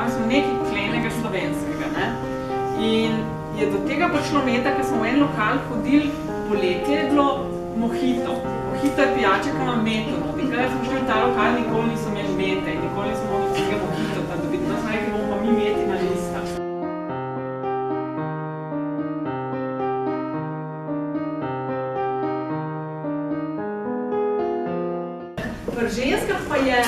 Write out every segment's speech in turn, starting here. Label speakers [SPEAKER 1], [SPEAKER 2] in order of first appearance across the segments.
[SPEAKER 1] mislim, nekaj klenega slovenskega. Ne? In je do tega prišlo meta, ker smo v en lokal hodili, poletje je bilo mohito. Mohito je pijača, ki ima meto. In kadar smo šli v ta lokal, nikoli niso imeli mete in nikoli nismo mogli tega mohitota dobiti. No, smo rekli, bomo pa mi meti na lista. Pri ženskah pa je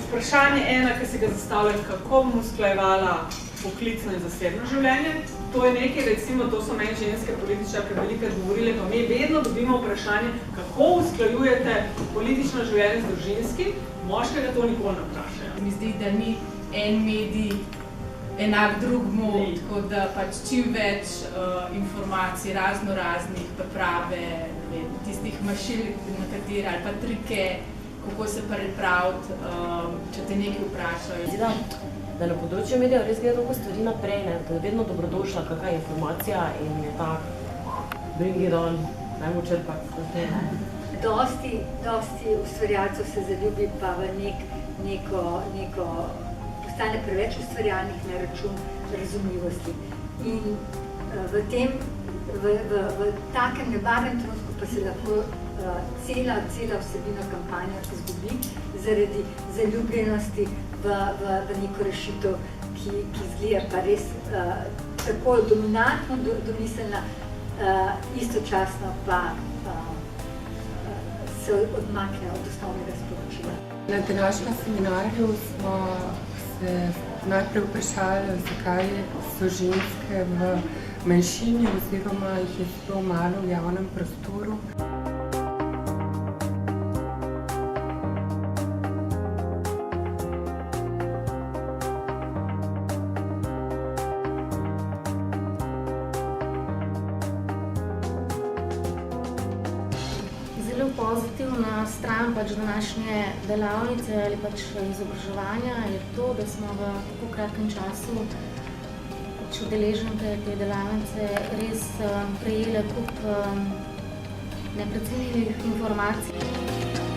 [SPEAKER 1] vprašanje ena, ki si ga zastavljam, kako bom usklajevala poklicno in zasebno življenje. To je nekaj, recimo, to so meni ženske političarke velikokrat govorile, pa mi vedno dobimo vprašanje, kako usklajujete politično življenje z družinskim, moškega to nikoli ne vprašajo.
[SPEAKER 2] Mi zdi, da ni en medij enak drugmu, tako da pač čim več informacij, raznih priprave, tistih mašil, na katere, ali pa trike, kako se pripraviti, če te nekaj vprašajo.
[SPEAKER 3] Da na področju medijev res gre dolgo stvari naprej, da je vedno dobrodošla kakšna informacija in je tak, bring it on, dajmo črpati.
[SPEAKER 4] Dosti ustvarjalcev se zaljubi pa v neko postane preveč ustvarjalnih na račun razumljivosti. In v takem nevarnem trenutku pa se lahko cela vsebina kampanja izgubi zaradi zaljubljenosti v neko rešitev, ki izgleda pa res tako dominantno domiselna, istočasno pa se odmakne od osnovnega sporočila.
[SPEAKER 5] Na današnjem seminarju smo se najprej vprašali, zakaj so ženske v manjšini oziroma jih je zelo malo v javnem prostoru.
[SPEAKER 6] Zelo pozitivna stran današnje delavnice ali izobraževanja je to, da smo v tako kratkem času udeleženke te delavnice res prejele kup neprecenljivih informacij.